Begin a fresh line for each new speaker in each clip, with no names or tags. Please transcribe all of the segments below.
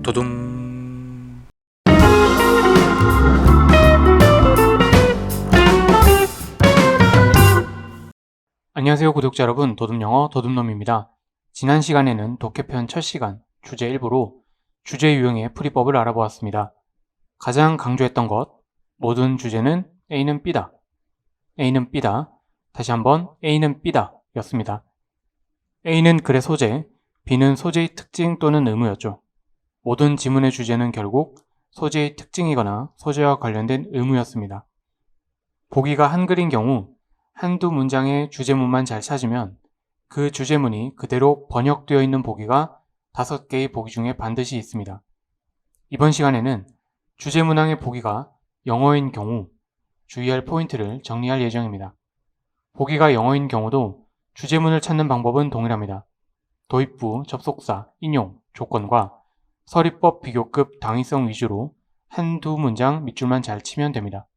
도둠. 안녕하세요 구독자 여러분, 도둠영어 도둠놈입니다. 지난 시간에는 독해편 첫 시간 주제 일부로 주제 유형의 풀이법을 알아보았습니다. 가장 강조했던 것, 모든 주제는 A는 B다, A는 B다, 다시 한번 A는 B다 였습니다. A는 글의 소재, B는 소재의 특징 또는 의무였죠. 모든 지문의 주제는 결국 소재의 특징이거나 소재와 관련된 의무였습니다. 보기가 한글인 경우 한두 문장의 주제문만 잘 찾으면 그 주제문이 그대로 번역되어 있는 보기가 5개의 보기 중에 반드시 있습니다. 이번 시간에는 주제문항의 보기가 영어인 경우 주의할 포인트를 정리할 예정입니다. 보기가 영어인 경우도 주제문을 찾는 방법은 동일합니다. 도입부, 접속사, 인용, 조건과 서리법 비교급 당위성 위주로 한두 문장 밑줄만 잘 치면 됩니다.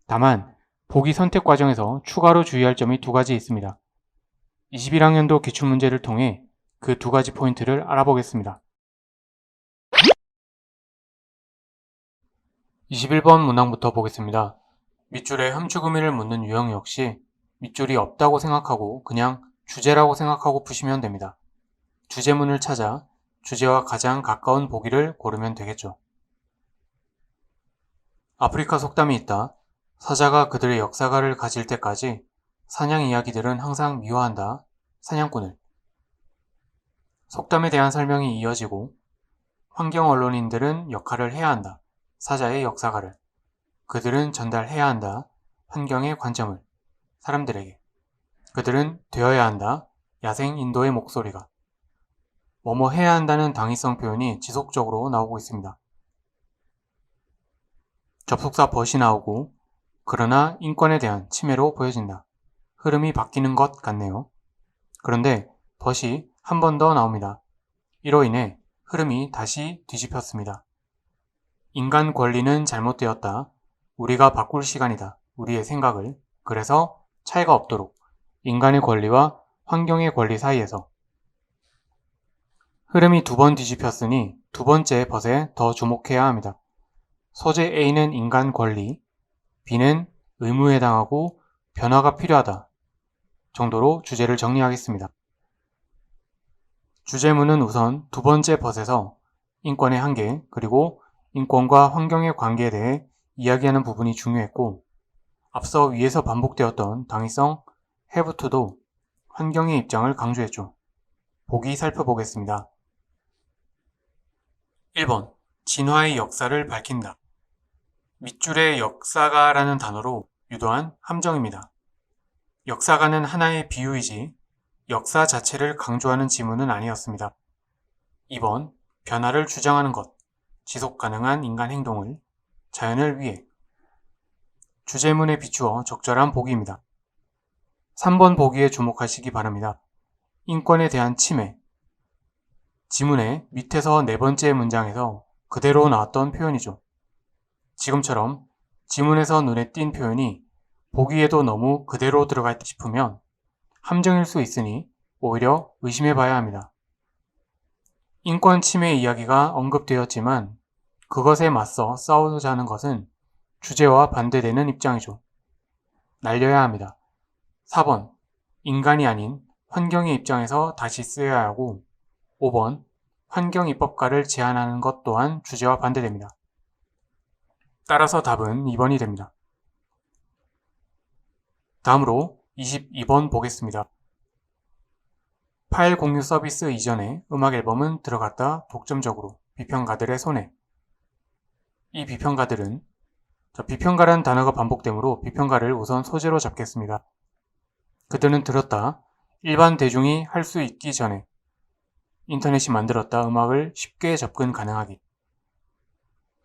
다만 보기 선택 과정에서 추가로 주의할 점이 2가지 있습니다. 21학년도 기출문제를 통해 그 2가지 포인트를 알아보겠습니다. 21번 문항부터 보겠습니다. 밑줄에 함축 의미를 묻는 유형 역시 밑줄이 없다고 생각하고 그냥 주제라고 생각하고 푸시면 됩니다. 주제문을 찾아 주제와 가장 가까운 보기를 고르면 되겠죠. 아프리카 속담이 있다. 사자가 그들의 역사가를 가질 때까지 사냥 이야기들은 항상 미워한다. 사냥꾼을. 속담에 대한 설명이 이어지고 환경 언론인들은 역할을 해야 한다. 사자의 역사가를. 그들은 전달해야 한다. 환경의 관점을. 사람들에게. 그들은 되어야 한다. 야생 인도의 목소리가. 뭐뭐 해야 한다는 당위성 표현이 지속적으로 나오고 있습니다. 접속사 but이 나오고 그러나 인권에 대한 침해로 보여진다. 흐름이 바뀌는 것 같네요. 그런데 but이 한 번 더 나옵니다. 이로 인해 흐름이 다시 뒤집혔습니다. 인간 권리는 잘못되었다. 우리가 바꿀 시간이다. 우리의 생각을. 그래서 차이가 없도록 인간의 권리와 환경의 권리 사이에서. 흐름이 2번 뒤집혔으니 2번째 but에 더 주목해야 합니다. 소재 A는 인간 권리, B는 의무에 해당하고 변화가 필요하다 정도로 주제를 정리하겠습니다. 주제문은 우선 2번째 but에서 인권의 한계 그리고 인권과 환경의 관계에 대해 이야기하는 부분이 중요했고 앞서 위에서 반복되었던 당위성 have to도 환경의 입장을 강조했죠. 보기 살펴보겠습니다. 1번. 진화의 역사를 밝힌다. 밑줄에 역사가라는 단어로 유도한 함정입니다. 역사가는 하나의 비유이지 역사 자체를 강조하는 지문은 아니었습니다. 2번. 변화를 주장하는 것, 지속 가능한 인간 행동을, 자연을 위해. 주제문에 비추어 적절한 보기입니다. 3번 보기에 주목하시기 바랍니다. 인권에 대한 침해. 지문의 밑에서 4번째 문장에서 그대로 나왔던 표현이죠. 지금처럼 지문에서 눈에 띈 표현이 보기에도 너무 그대로 들어가 있다 싶으면 함정일 수 있으니 오히려 의심해 봐야 합니다. 인권 침해 이야기가 언급되었지만 그것에 맞서 싸우고자 하는 것은 주제와 반대되는 입장이죠. 날려야 합니다. 4번. 인간이 아닌 환경의 입장에서 다시 쓰여야 하고 5번. 환경입법가를 제안하는 것 또한 주제와 반대됩니다. 따라서 답은 2번이 됩니다. 다음으로 22번 보겠습니다. 파일 공유 서비스 이전에 음악 앨범은 들어갔다 독점적으로 비평가들의 손에. 이 비평가들은 비평가란 단어가 반복되므로 비평가를 우선 소재로 잡겠습니다. 그들은 들었다. 일반 대중이 할 수 있기 전에 인터넷이 만들었다. 음악을 쉽게 접근 가능하기.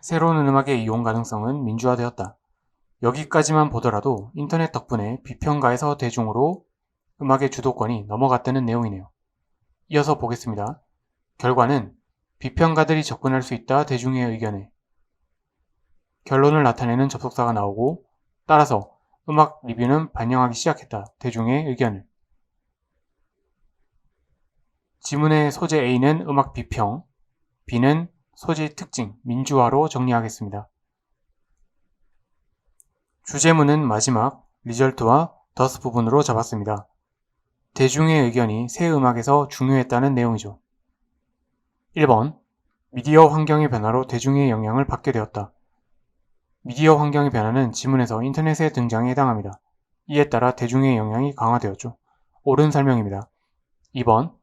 새로운 음악의 이용 가능성은 민주화되었다. 여기까지만 보더라도 인터넷 덕분에 비평가에서 대중으로 음악의 주도권이 넘어갔다는 내용이네요. 이어서 보겠습니다. 결과는 비평가들이 접근할 수 있다. 대중의 의견에. 결론을 나타내는 접속사가 나오고 따라서 음악 리뷰는 반영하기 시작했다. 대중의 의견을. 지문의 소재 A는 음악 비평, B는 소재 특징, 민주화로 정리하겠습니다. 주제문은 마지막 리절트와 더스 부분으로 잡았습니다. 대중의 의견이 새 음악에서 중요했다는 내용이죠. 1번, 미디어 환경의 변화로 대중의 영향을 받게 되었다. 미디어 환경의 변화는 지문에서 인터넷의 등장에 해당합니다. 이에 따라 대중의 영향이 강화되었죠. 옳은 설명입니다. 2번,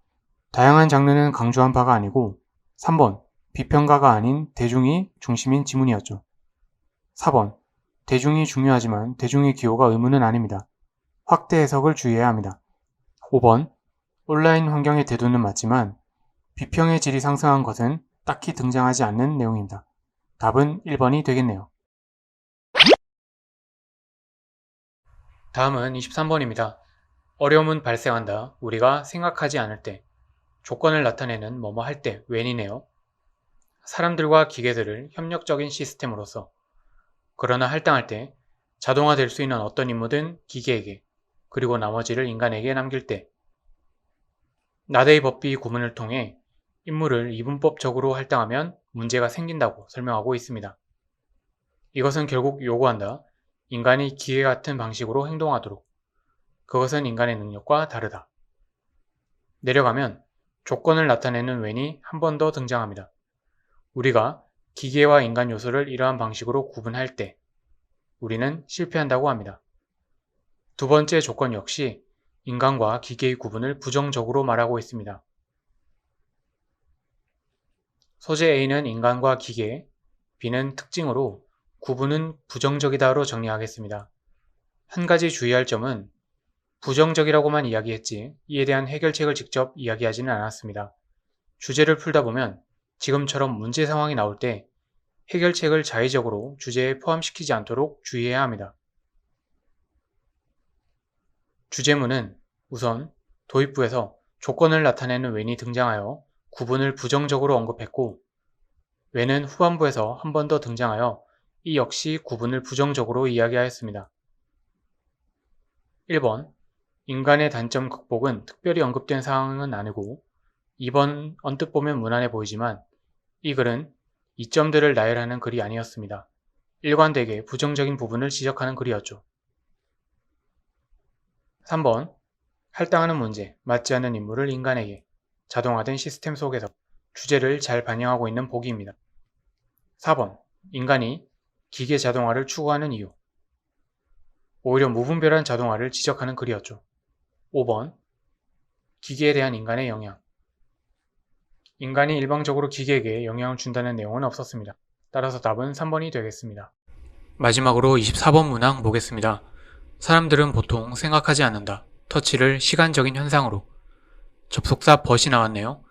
다양한 장르는 강조한 바가 아니고 3번, 비평가가 아닌 대중이 중심인 지문이었죠. 4번, 대중이 중요하지만 대중의 기호가 의무는 아닙니다. 확대 해석을 주의해야 합니다. 5번, 온라인 환경의 대두는 맞지만 비평의 질이 상승한 것은 딱히 등장하지 않는 내용입니다. 답은 1번이 되겠네요. 다음은 23번입니다. 어려움은 발생한다. 우리가 생각하지 않을 때. 조건을 나타내는 뭐뭐 할 때 when이네요. 사람들과 기계들을 협력적인 시스템으로서. 그러나 할당할 때 자동화될 수 있는 어떤 임무든 기계에게, 그리고 나머지를 인간에게 남길 때. 나데이 법비 구문을 통해 임무를 이분법적으로 할당하면 문제가 생긴다고 설명하고 있습니다. 이것은 결국 요구한다. 인간이 기계 같은 방식으로 행동하도록. 그것은 인간의 능력과 다르다. 내려가면 조건을 나타내는 when이 한 번 더 등장합니다. 우리가 기계와 인간 요소를 이러한 방식으로 구분할 때 우리는 실패한다고 합니다. 두 번째 조건 역시 인간과 기계의 구분을 부정적으로 말하고 있습니다. 소재 A는 인간과 기계, B는 특징으로 구분은 부정적이다로 정리하겠습니다. 한 가지 주의할 점은 부정적이라고만 이야기했지 이에 대한 해결책을 직접 이야기하지는 않았습니다. 주제를 풀다 보면 지금처럼 문제 상황이 나올 때 해결책을 자의적으로 주제에 포함시키지 않도록 주의해야 합니다. 주제문은 우선 도입부에서 조건을 나타내는 when이 등장하여 구분을 부정적으로 언급했고 when은 후반부에서 한 번 더 등장하여 이 역시 구분을 부정적으로 이야기하였습니다. 1번, 인간의 단점 극복은 특별히 언급된 사항은 아니고 2번 언뜻 보면 무난해 보이지만 이 글은 이점들을 나열하는 글이 아니었습니다. 일관되게 부정적인 부분을 지적하는 글이었죠. 3번, 할당하는 문제, 맞지 않는 임무를 인간에게, 자동화된 시스템 속에서 주제를 잘 반영하고 있는 보기입니다. 4번, 인간이 기계 자동화를 추구하는 이유, 오히려 무분별한 자동화를 지적하는 글이었죠. 5번, 기계에 대한 인간의 영향, 인간이 일방적으로 기계에게 영향을 준다는 내용은 없었습니다. 따라서 답은 3번이 되겠습니다. 마지막으로 24번 문항 보겠습니다. 사람들은 보통 생각하지 않는다. 터치를 시간적인 현상으로. 접속사 but이 나왔네요.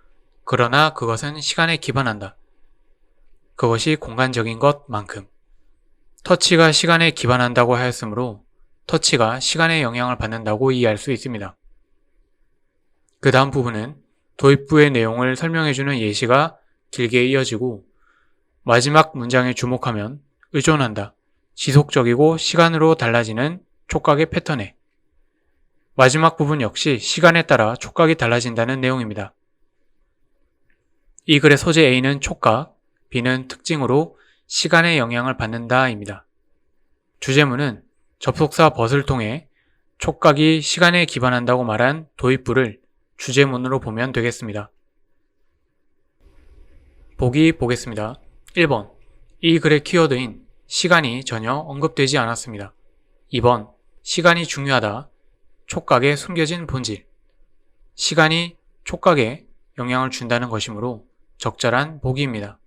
그러나 그것은 시간에 기반한다. 그것이 공간적인 것만큼. 터치가 시간에 기반한다고 하였으므로 터치가 시간에 영향을 받는다고 이해할 수 있습니다. 그 다음 부분은 도입부의 내용을 설명해주는 예시가 길게 이어지고 마지막 문장에 주목하면 의존한다. 지속적이고 시간으로 달라지는 촉각의 패턴에 마지막 부분 역시 시간에 따라 촉각이 달라진다는 내용입니다. 이 글의 소재 A는 촉각, B는 특징으로 시간에 영향을 받는다입니다. 주제문은 접속사 but을 통해 촉각이 시간에 기반한다고 말한 도입부를 주제문으로 보면 되겠습니다. 보기 보겠습니다. 1번, 이 글의 키워드인 시간이 전혀 언급되지 않았습니다. 2번, 시간이 중요하다. 촉각에 숨겨진 본질. 시간이 촉각에 영향을 준다는 것이므로 적절한 보기입니다.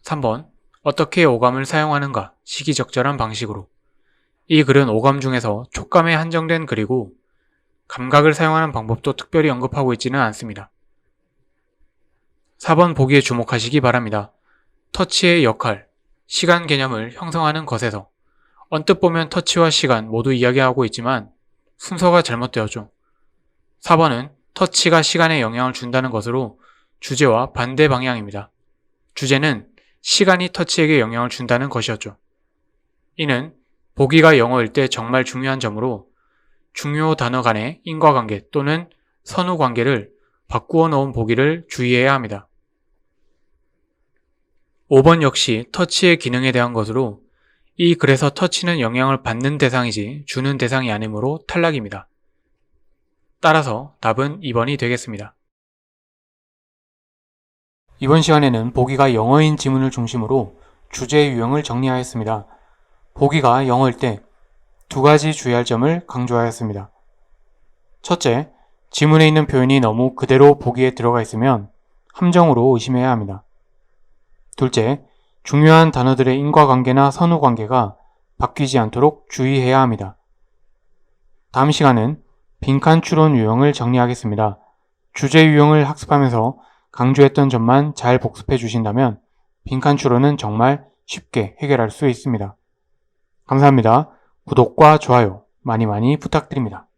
3번, 어떻게 오감을 사용하는가 시기적절한 방식으로. 이 글은 오감 중에서 촉감에 한정된 글이고 감각을 사용하는 방법도 특별히 언급하고 있지는 않습니다. 4번 보기에 주목하시기 바랍니다. 터치의 역할, 시간 개념을 형성하는 것에서 언뜻 보면 터치와 시간 모두 이야기하고 있지만 순서가 잘못되었죠. 4번은 터치가 시간에 영향을 준다는 것으로 주제와 반대 방향입니다. 주제는 시간이 터치에게 영향을 준다는 것이었죠. 이는 보기가 영어일 때 정말 중요한 점으로 중요 단어 간의 인과관계 또는 선후관계를 바꾸어 놓은 보기를 주의해야 합니다. 5번 역시 터치의 기능에 대한 것으로 이 글에서 터치는 영향을 받는 대상이지 주는 대상이 아니므로 탈락입니다. 따라서 답은 2번이 되겠습니다. 이번 시간에는 보기가 영어인 지문을 중심으로 주제 유형을 정리하였습니다. 보기가 영어일 때 두 가지 주의할 점을 강조하였습니다. 첫째, 지문에 있는 표현이 너무 그대로 보기에 들어가 있으면 함정으로 의심해야 합니다. 둘째, 중요한 단어들의 인과관계나 선후관계가 바뀌지 않도록 주의해야 합니다. 다음 시간은 빈칸 추론 유형을 정리하겠습니다. 주제 유형을 학습하면서 강조했던 점만 잘 복습해 주신다면 빈칸 추론은 정말 쉽게 해결할 수 있습니다. 감사합니다. 구독과 좋아요 많이 부탁드립니다.